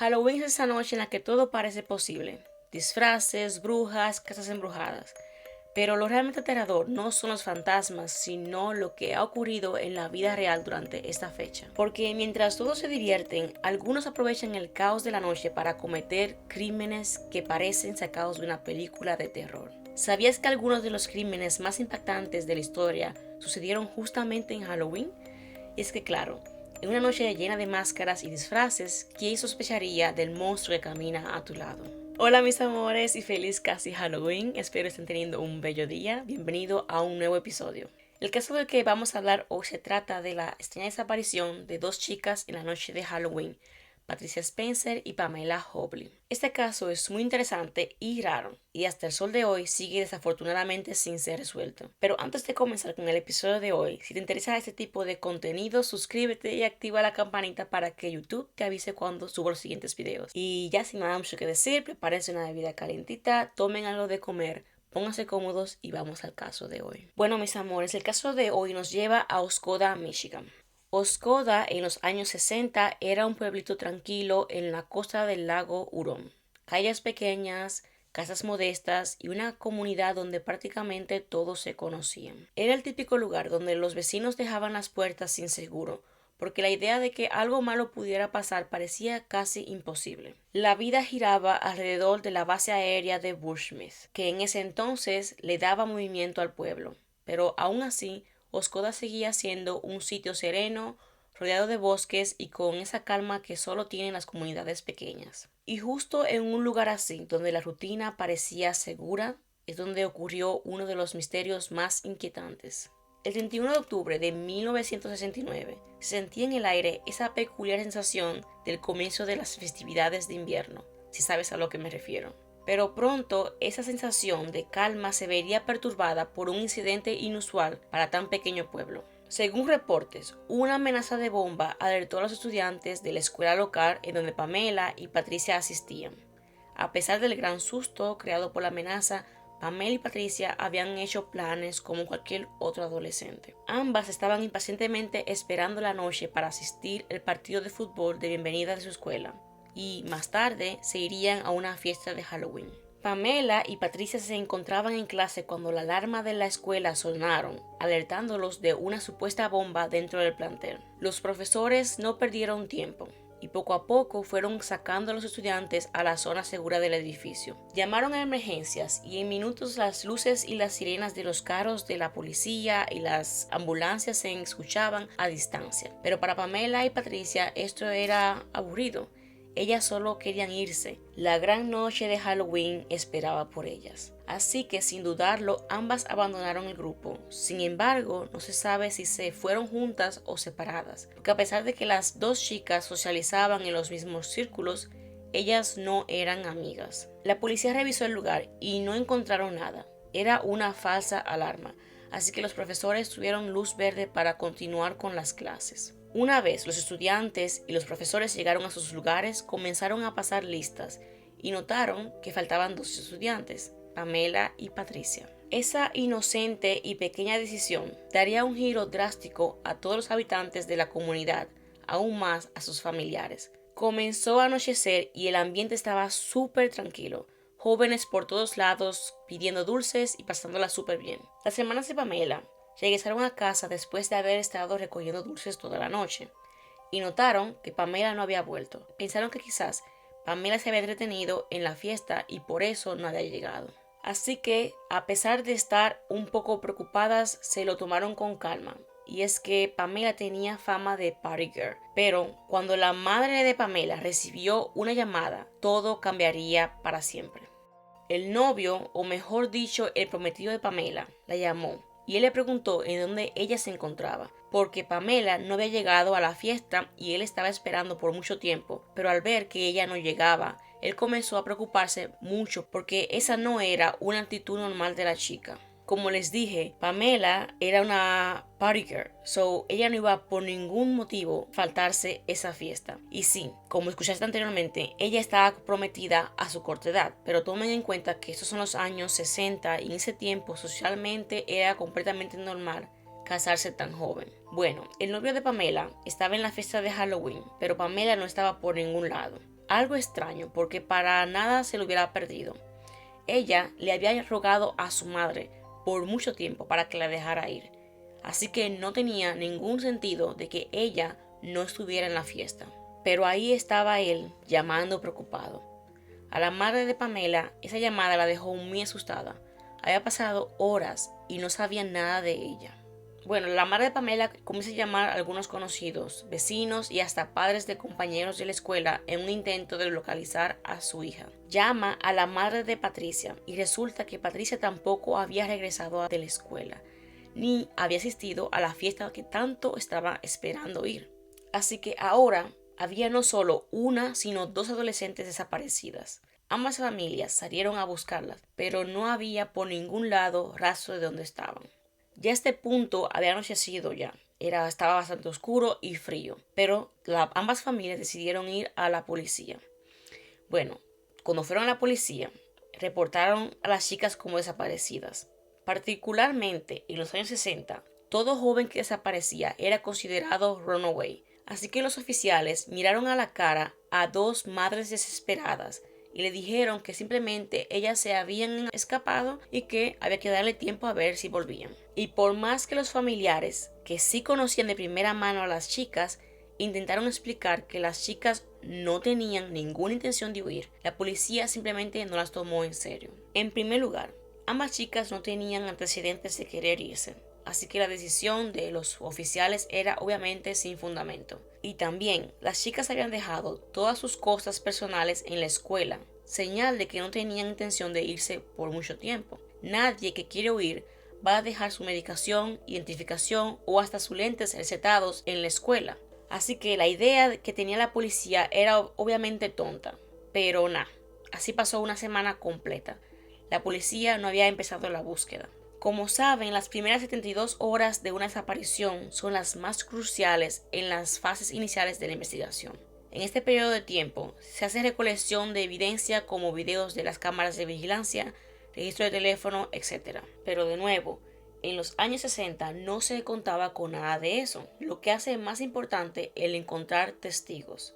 Halloween es esa noche en la que todo parece posible. Disfraces, brujas, casas embrujadas. Pero lo realmente aterrador no son los fantasmas, sino lo que ha ocurrido en la vida real durante esta fecha. Porque mientras todos se divierten, algunos aprovechan el caos de la noche para cometer crímenes que parecen sacados de una película de terror. ¿Sabías que algunos de los crímenes más impactantes de la historia sucedieron justamente en Halloween? Y es que claro, en una noche llena de máscaras y disfraces, ¿quién sospecharía del monstruo que camina a tu lado? Hola mis amores y feliz casi Halloween, espero estén teniendo un bello día, bienvenido a un nuevo episodio. El caso del que vamos a hablar hoy se trata de la extraña desaparición de dos chicas en la noche de Halloween, Patricia Spencer y Pamela Hobley. Este caso es muy interesante y raro, y hasta el sol de hoy sigue desafortunadamente sin ser resuelto. Pero antes de comenzar con el episodio de hoy, si te interesa este tipo de contenido, suscríbete y activa la campanita para que YouTube te avise cuando subo los siguientes videos. Y ya sin nada mucho que decir, prepárense una bebida calentita, tomen algo de comer, pónganse cómodos y vamos al caso de hoy. Bueno, mis amores, el caso de hoy nos lleva a Oscoda, Michigan. Oscoda en los años 60 era un pueblito tranquilo en la costa del lago Hurón. Calles pequeñas, casas modestas y una comunidad donde prácticamente todos se conocían. Era el típico lugar donde los vecinos dejaban las puertas sin seguro, porque la idea de que algo malo pudiera pasar parecía casi imposible. La vida giraba alrededor de la base aérea de Bushmith, que en ese entonces le daba movimiento al pueblo, pero aún así Oscoda seguía siendo un sitio sereno, rodeado de bosques y con esa calma que solo tienen las comunidades pequeñas. Y justo en un lugar así, donde la rutina parecía segura, es donde ocurrió uno de los misterios más inquietantes. El 31 de octubre de 1969 se sentía en el aire esa peculiar sensación del comienzo de las festividades de invierno, si sabes a lo que me refiero. Pero pronto esa sensación de calma se vería perturbada por un incidente inusual para tan pequeño pueblo. Según reportes, una amenaza de bomba alertó a los estudiantes de la escuela local en donde Pamela y Patricia asistían. A pesar del gran susto creado por la amenaza, Pamela y Patricia habían hecho planes como cualquier otro adolescente. Ambas estaban impacientemente esperando la noche para asistir al partido de fútbol de bienvenida de su escuela, y más tarde se irían a una fiesta de Halloween. Pamela y Patricia se encontraban en clase cuando la alarma de la escuela sonaron, alertándolos de una supuesta bomba dentro del plantel. Los profesores no perdieron tiempo y poco a poco fueron sacando a los estudiantes a la zona segura del edificio. Llamaron a emergencias y en minutos las luces y las sirenas de los carros de la policía y las ambulancias se escuchaban a distancia. Pero para Pamela y Patricia esto era aburrido. Ellas solo querían irse. La gran noche de Halloween esperaba por ellas. Así que sin dudarlo, ambas abandonaron el grupo. Sin embargo, no se sabe si se fueron juntas o separadas, porque a pesar de que las dos chicas socializaban en los mismos círculos, ellas no eran amigas. La policía revisó el lugar y no encontraron nada. Era una falsa alarma, así que los profesores tuvieron luz verde para continuar con las clases. Una vez los estudiantes y los profesores llegaron a sus lugares, comenzaron a pasar listas y notaron que faltaban dos estudiantes, Pamela y Patricia. Esa inocente y pequeña decisión daría un giro drástico a todos los habitantes de la comunidad, aún más a sus familiares. Comenzó a anochecer y el ambiente estaba súper tranquilo. Jóvenes por todos lados pidiendo dulces y pasándola súper bien. Las hermanas de Pamela regresaron a casa después de haber estado recogiendo dulces toda la noche y notaron que Pamela no había vuelto. Pensaron que quizás Pamela se había entretenido en la fiesta y por eso no había llegado. Así que, a pesar de estar un poco preocupadas, se lo tomaron con calma. Y es que Pamela tenía fama de party girl. Pero cuando la madre de Pamela recibió una llamada, todo cambiaría para siempre. El novio, o mejor dicho, el prometido de Pamela, la llamó y él le preguntó en dónde ella se encontraba, porque Pamela no había llegado a la fiesta y él estaba esperando por mucho tiempo, pero al ver que ella no llegaba, él comenzó a preocuparse mucho porque esa no era una actitud normal de la chica. Como les dije, Pamela era una party girl, so ella no iba por ningún motivo faltarse esa fiesta. Y sí, como escuchaste anteriormente, ella estaba prometida a su corta edad, pero tomen en cuenta que estos son los años 60 y en ese tiempo socialmente era completamente normal casarse tan joven. Bueno, el novio de Pamela estaba en la fiesta de Halloween, pero Pamela no estaba por ningún lado. Algo extraño, porque para nada se lo hubiera perdido. Ella le había rogado a su madre por mucho tiempo para que la dejara ir, así que no tenía ningún sentido de que ella no estuviera en la fiesta. Pero ahí estaba él llamando preocupado. A la madre de Pamela esa llamada la dejó muy asustada. Había pasado horas y no sabía nada de ella. Bueno, la madre de Pamela comienza a llamar a algunos conocidos, vecinos y hasta padres de compañeros de la escuela en un intento de localizar a su hija. Llama a la madre de Patricia y resulta que Patricia tampoco había regresado de la escuela, ni había asistido a la fiesta que tanto estaba esperando ir. Así que ahora había no solo una, sino dos adolescentes desaparecidas. Ambas familias salieron a buscarlas, pero no había por ningún lado rastro de dónde estaban. Ya a este punto había anochecido ya. Estaba bastante oscuro y frío, pero ambas familias decidieron ir a la policía. Bueno, cuando fueron a la policía, reportaron a las chicas como desaparecidas. Particularmente en los años 60, todo joven que desaparecía era considerado runaway. Así que los oficiales miraron a la cara a dos madres desesperadas y le dijeron que simplemente ellas se habían escapado y que había que darle tiempo a ver si volvían. Y por más que los familiares, que sí conocían de primera mano a las chicas, intentaron explicar que las chicas no tenían ninguna intención de huir, la policía simplemente no las tomó en serio. En primer lugar, ambas chicas no tenían antecedentes de querer irse, así que la decisión de los oficiales era obviamente sin fundamento. Y también, las chicas habían dejado todas sus cosas personales en la escuela, señal de que no tenían intención de irse por mucho tiempo. Nadie que quiere huir va a dejar su medicación, identificación o hasta sus lentes recetados en la escuela. Así que la idea que tenía la policía era obviamente tonta, pero nada, así pasó una semana completa. La policía no había empezado la búsqueda. Como saben, las primeras 72 horas de una desaparición son las más cruciales en las fases iniciales de la investigación. En este periodo de tiempo se hace recolección de evidencia como videos de las cámaras de vigilancia, registro de teléfono, etc. Pero de nuevo, en los años 60 no se contaba con nada de eso, lo que hace más importante el encontrar testigos.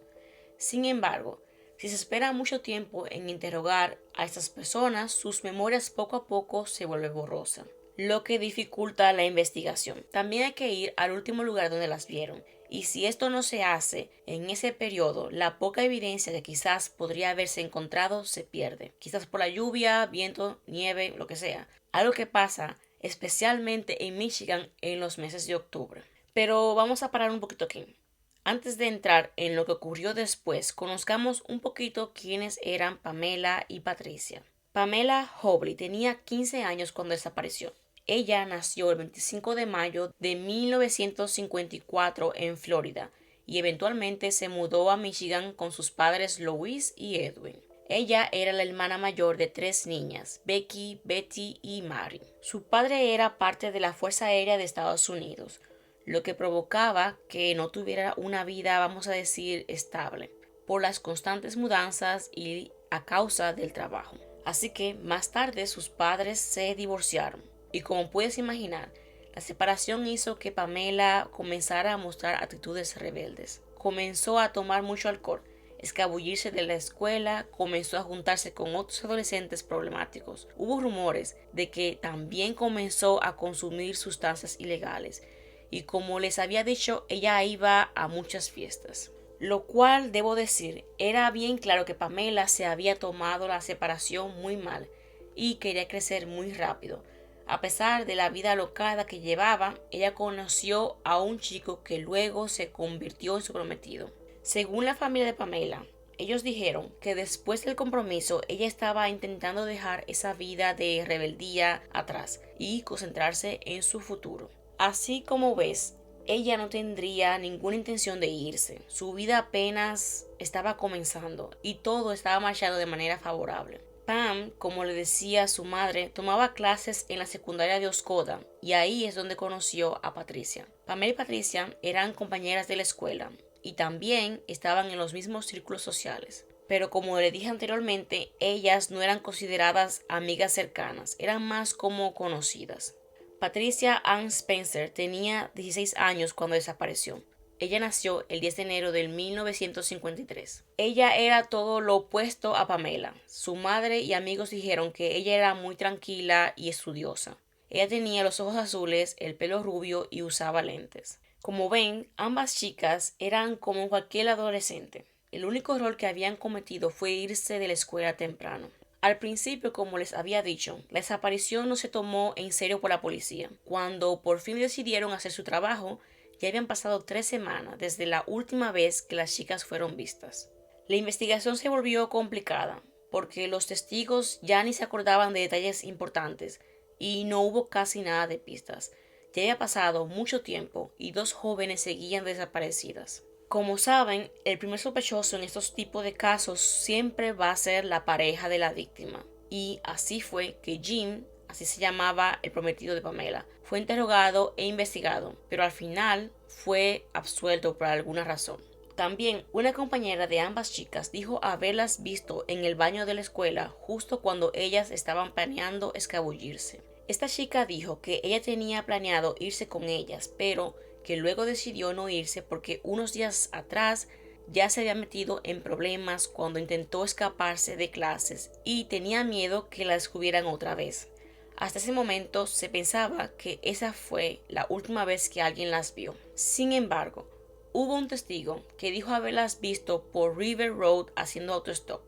Sin embargo, si se espera mucho tiempo en interrogar a estas personas, sus memorias poco a poco se vuelven borrosas, lo que dificulta la investigación. También hay que ir al último lugar donde las vieron, y si esto no se hace en ese periodo, la poca evidencia que quizás podría haberse encontrado se pierde. Quizás por la lluvia, viento, nieve, lo que sea. Algo que pasa especialmente en Michigan en los meses de octubre. Pero vamos a parar un poquito aquí. Antes de entrar en lo que ocurrió después, conozcamos un poquito quiénes eran Pamela y Patricia. Pamela Hobley tenía 15 años cuando desapareció. Ella nació el 25 de mayo de 1954 en Florida y eventualmente se mudó a Michigan con sus padres Louise y Edwin. Ella era la hermana mayor de 3 niñas, Becky, Betty y Mary. Su padre era parte de la Fuerza Aérea de Estados Unidos, lo que provocaba que no tuviera una vida, vamos a decir, estable, por las constantes mudanzas y a causa del trabajo. Así que más tarde sus padres se divorciaron y como puedes imaginar, la separación hizo que Pamela comenzara a mostrar actitudes rebeldes. Comenzó a tomar mucho alcohol, escabullirse de la escuela, comenzó a juntarse con otros adolescentes problemáticos. Hubo rumores de que también comenzó a consumir sustancias ilegales. Y como les había dicho, ella iba a muchas fiestas. Lo cual, debo decir, era bien claro que Pamela se había tomado la separación muy mal y quería crecer muy rápido. A pesar de la vida alocada que llevaba, ella conoció a un chico que luego se convirtió en su prometido. Según la familia de Pamela, ellos dijeron que después del compromiso ella estaba intentando dejar esa vida de rebeldía atrás y concentrarse en su futuro. Así como ves, ella no tendría ninguna intención de irse. Su vida apenas estaba comenzando y todo estaba marchando de manera favorable. Pam, como le decía su madre, tomaba clases en la secundaria de Oscoda y ahí es donde conoció a Patricia. Pamela y Patricia eran compañeras de la escuela y también estaban en los mismos círculos sociales. Pero como le dije anteriormente, ellas no eran consideradas amigas cercanas, eran más como conocidas. Patricia Ann Spencer tenía 16 años cuando desapareció. Ella nació el 10 de enero de 1953. Ella era todo lo opuesto a Pamela. Su madre y amigos dijeron que ella era muy tranquila y estudiosa. Ella tenía los ojos azules, el pelo rubio y usaba lentes. Como ven, ambas chicas eran como cualquier adolescente. El único error que habían cometido fue irse de la escuela temprano. Al principio, como les había dicho, la desaparición no se tomó en serio por la policía. Cuando por fin decidieron hacer su trabajo, ya habían pasado 3 semanas desde la última vez que las chicas fueron vistas. La investigación se volvió complicada, porque los testigos ya ni se acordaban de detalles importantes y no hubo casi nada de pistas. Ya había pasado mucho tiempo y 2 jóvenes seguían desaparecidas. Como saben, el primer sospechoso en estos tipos de casos siempre va a ser la pareja de la víctima. Y así fue que Jim, así se llamaba el prometido de Pamela, fue interrogado e investigado, pero al final fue absuelto por alguna razón. También una compañera de ambas chicas dijo haberlas visto en el baño de la escuela justo cuando ellas estaban planeando escabullirse. Esta chica dijo que ella tenía planeado irse con ellas, pero que luego decidió no irse porque unos días atrás ya se había metido en problemas cuando intentó escaparse de clases y tenía miedo que la descubrieran otra vez. Hasta ese momento se pensaba que esa fue la última vez que alguien las vio. Sin embargo, hubo un testigo que dijo haberlas visto por River Road haciendo autostop.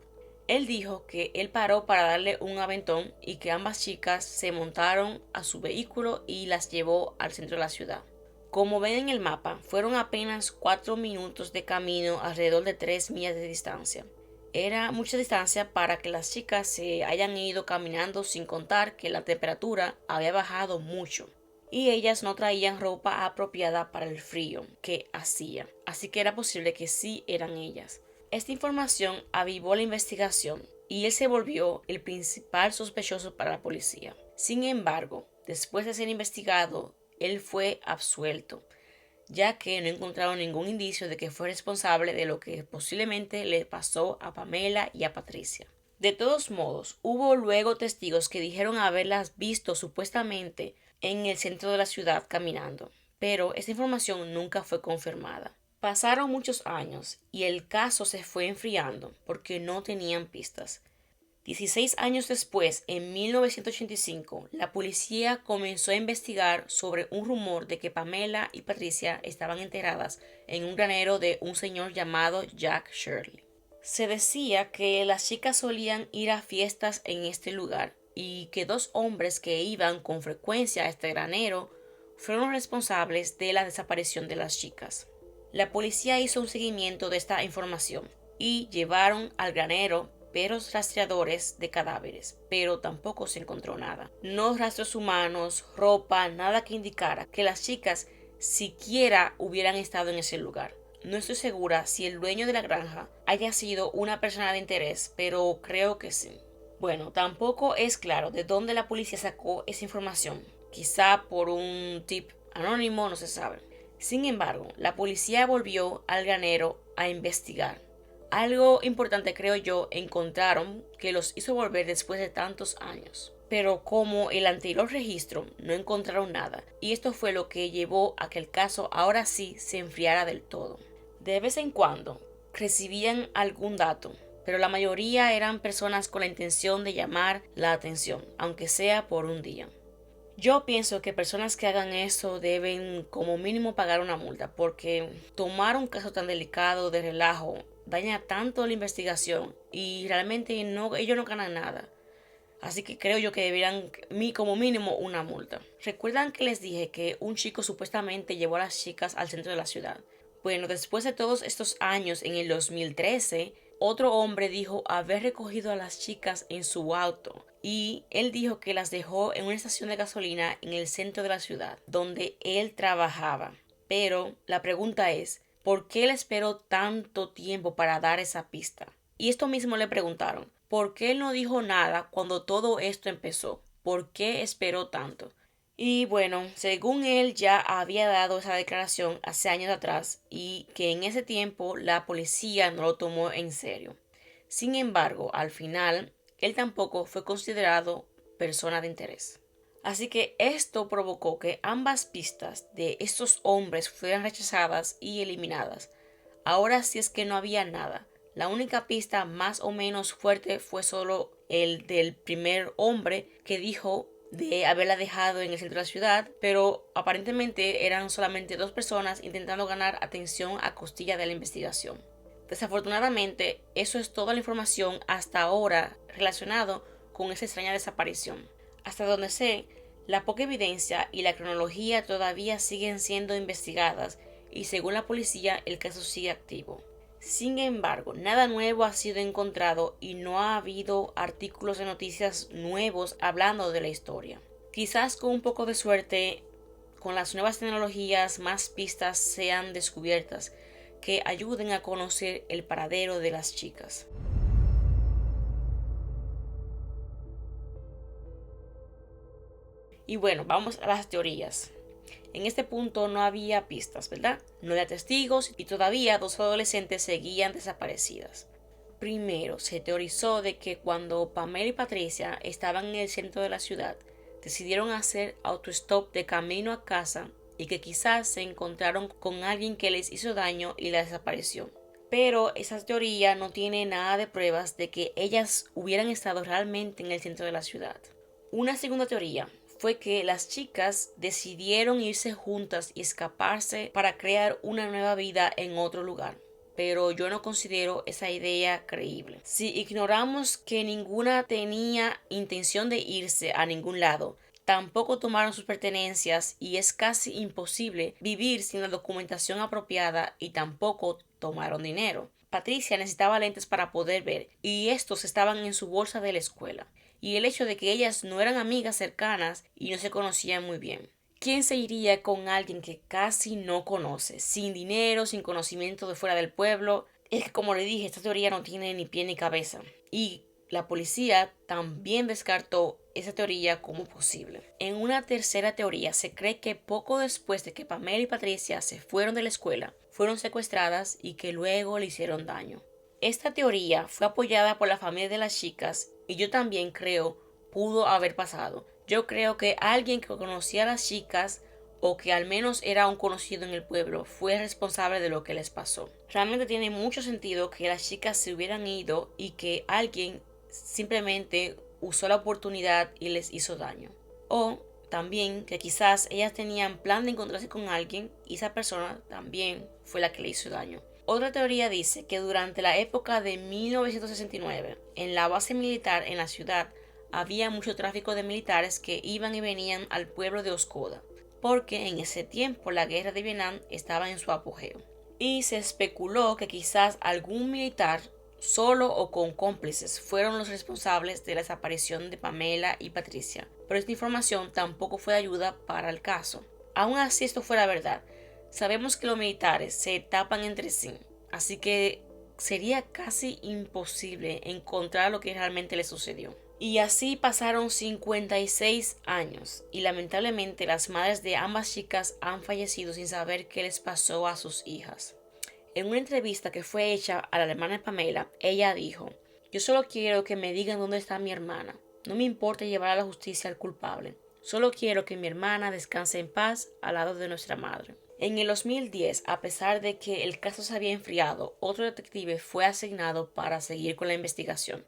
Él dijo que él paró para darle un aventón y que ambas chicas se montaron a su vehículo y las llevó al centro de la ciudad. Como ven en el mapa, fueron apenas 4 minutos de camino alrededor de 3 millas de distancia. Era mucha distancia para que las chicas se hayan ido caminando, sin contar que la temperatura había bajado mucho y ellas no traían ropa apropiada para el frío que hacía, así que era posible que sí eran ellas. Esta información avivó la investigación y él se volvió el principal sospechoso para la policía. Sin embargo, después de ser investigado, él fue absuelto, ya que no encontraron ningún indicio de que fue responsable de lo que posiblemente le pasó a Pamela y a Patricia. De todos modos, hubo luego testigos que dijeron haberlas visto supuestamente en el centro de la ciudad caminando, pero esta información nunca fue confirmada. Pasaron muchos años y el caso se fue enfriando porque no tenían pistas. 16 años después, en 1985, la policía comenzó a investigar sobre un rumor de que Pamela y Patricia estaban enterradas en un granero de un señor llamado Jack Shirley. Se decía que las chicas solían ir a fiestas en este lugar y que 2 hombres que iban con frecuencia a este granero fueron responsables de la desaparición de las chicas. La policía hizo un seguimiento de esta información y llevaron al granero perros rastreadores de cadáveres, pero tampoco se encontró nada. No rastros humanos, ropa, nada que indicara que las chicas siquiera hubieran estado en ese lugar. No estoy segura si el dueño de la granja haya sido una persona de interés, pero creo que sí. Bueno, tampoco es claro de dónde la policía sacó esa información. Quizá por un tip anónimo, no se sabe. Sin embargo, la policía volvió al granero a investigar. Algo importante, creo yo, encontraron que los hizo volver después de tantos años. Pero como el anterior registro, no encontraron nada, y esto fue lo que llevó a que el caso ahora sí se enfriara del todo. De vez en cuando recibían algún dato, pero la mayoría eran personas con la intención de llamar la atención, aunque sea por un día. Yo pienso que personas que hagan eso deben como mínimo pagar una multa, porque tomar un caso tan delicado de relajo daña tanto la investigación y realmente ellos no ganan nada. Así que creo yo que deberían como mínimo una multa. ¿Recuerdan que les dije que un chico supuestamente llevó a las chicas al centro de la ciudad? Bueno, después de todos estos años, en el 2013, otro hombre dijo haber recogido a las chicas en su auto y él dijo que las dejó en una estación de gasolina en el centro de la ciudad, donde él trabajaba. Pero la pregunta es, ¿por qué él esperó tanto tiempo para dar esa pista? Y esto mismo le preguntaron, ¿por qué él no dijo nada cuando todo esto empezó? ¿Por qué esperó tanto? Y bueno, según él ya había dado esa declaración hace años atrás y que en ese tiempo la policía no lo tomó en serio. Sin embargo, al final, él tampoco fue considerado persona de interés. Así que esto provocó que ambas pistas de estos hombres fueran rechazadas y eliminadas. Ahora sí es que no había nada. La única pista más o menos fuerte fue solo el del primer hombre que dijo de haberla dejado en el centro de la ciudad, pero aparentemente eran solamente dos personas intentando ganar atención a costilla de la investigación. Desafortunadamente, eso es toda la información hasta ahora relacionado con esa extraña desaparición. Hasta donde sé, la poca evidencia y la cronología todavía siguen siendo investigadas y según la policía el caso sigue activo. Sin embargo, nada nuevo ha sido encontrado y no ha habido artículos de noticias nuevos hablando de la historia. Quizás con un poco de suerte, con las nuevas tecnologías, más pistas sean descubiertas que ayuden a conocer el paradero de las chicas. Y bueno, vamos a las teorías. En este punto no había pistas, ¿verdad? No había testigos y todavía dos adolescentes seguían desaparecidas. Primero, se teorizó de que cuando Pamela y Patricia estaban en el centro de la ciudad, decidieron hacer autostop de camino a casa y que quizás se encontraron con alguien que les hizo daño y la desapareció. Pero esa teoría no tiene nada de pruebas de que ellas hubieran estado realmente en el centro de la ciudad. Una segunda teoría fue que las chicas decidieron irse juntas y escaparse para crear una nueva vida en otro lugar. Pero yo no considero esa idea creíble. Si ignoramos que ninguna tenía intención de irse a ningún lado, tampoco tomaron sus pertenencias y es casi imposible vivir sin la documentación apropiada y tampoco tomaron dinero. Patricia necesitaba lentes para poder ver y estos estaban en su bolsa de la escuela. Y el hecho de que ellas no eran amigas cercanas y no se conocían muy bien. ¿Quién se iría con alguien que casi no conoce, sin dinero, sin conocimiento de fuera del pueblo? Es que como le dije, esta teoría no tiene ni pie ni cabeza. Y la policía también descartó esa teoría como posible. En una tercera teoría se cree que poco después de que Pamela y Patricia se fueron de la escuela, fueron secuestradas y que luego le hicieron daño. Esta teoría fue apoyada por la familia de las chicas y yo también creo pudo haber pasado. Yo creo que alguien que conocía a las chicas o que al menos era un conocido en el pueblo fue responsable de lo que les pasó. Realmente tiene mucho sentido que las chicas se hubieran ido y que alguien simplemente usó la oportunidad y les hizo daño. O también que quizás ellas tenían plan de encontrarse con alguien y esa persona también fue la que le hizo daño. Otra teoría dice que durante la época de 1969, en la base militar en la ciudad, había mucho tráfico de militares que iban y venían al pueblo de Oscoda, porque en ese tiempo la guerra de Vietnam estaba en su apogeo. Y se especuló que quizás algún militar, solo o con cómplices, fueron los responsables de la desaparición de Pamela y Patricia, pero esta información tampoco fue de ayuda para el caso. Aun así esto fuera verdad, sabemos que los militares se tapan entre sí, así que sería casi imposible encontrar lo que realmente le sucedió. Y así pasaron 56 años y lamentablemente las madres de ambas chicas han fallecido sin saber qué les pasó a sus hijas. En una entrevista que fue hecha a la hermana de Pamela, ella dijo: "Yo solo quiero que me digan dónde está mi hermana. No me importa llevar a la justicia al culpable. Solo quiero que mi hermana descanse en paz al lado de nuestra madre". En el 2010, a pesar de que el caso se había enfriado, otro detective fue asignado para seguir con la investigación.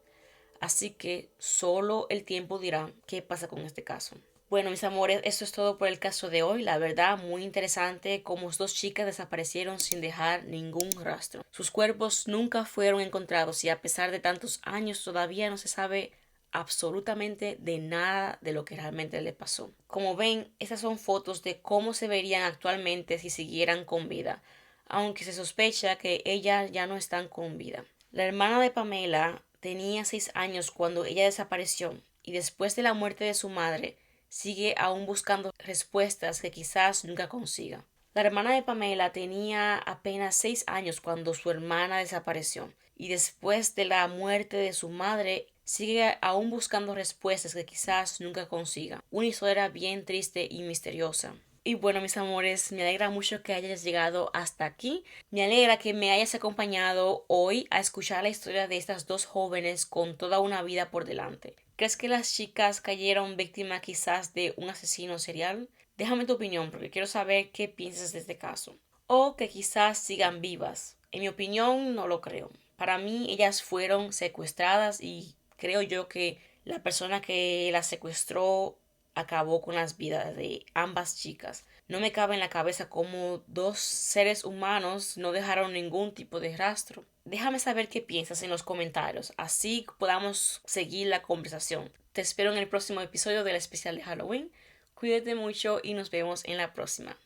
Así que solo el tiempo dirá qué pasa con este caso. Bueno, mis amores, eso es todo por el caso de hoy. La verdad, muy interesante cómo dos chicas desaparecieron sin dejar ningún rastro. Sus cuerpos nunca fueron encontrados y a pesar de tantos años todavía no se sabe absolutamente de nada de lo que realmente le pasó. Como ven, estas son fotos de cómo se verían actualmente si siguieran con vida, aunque se sospecha que ellas ya no están con vida. La hermana de Pamela tenía 6 años cuando ella desapareció y después de la muerte de su madre sigue aún buscando respuestas que quizás nunca consiga. La hermana de Pamela tenía apenas 6 años cuando su hermana desapareció y después de la muerte de su madre sigue aún buscando respuestas que quizás nunca consiga. Una historia bien triste y misteriosa. Y bueno, mis amores, me alegra mucho que hayas llegado hasta aquí. Me alegra que me hayas acompañado hoy a escuchar la historia de estas dos jóvenes con toda una vida por delante. ¿Crees que las chicas cayeron víctimas quizás de un asesino serial? Déjame tu opinión porque quiero saber qué piensas de este caso. O que quizás sigan vivas. En mi opinión, no lo creo. Para mí, ellas fueron secuestradas y creo yo que la persona que las secuestró acabó con las vidas de ambas chicas. No me cabe en la cabeza cómo dos seres humanos no dejaron ningún tipo de rastro. Déjame saber qué piensas en los comentarios, así podamos seguir la conversación. Te espero en el próximo episodio del especial de Halloween. Cuídate mucho y nos vemos en la próxima.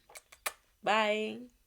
Bye.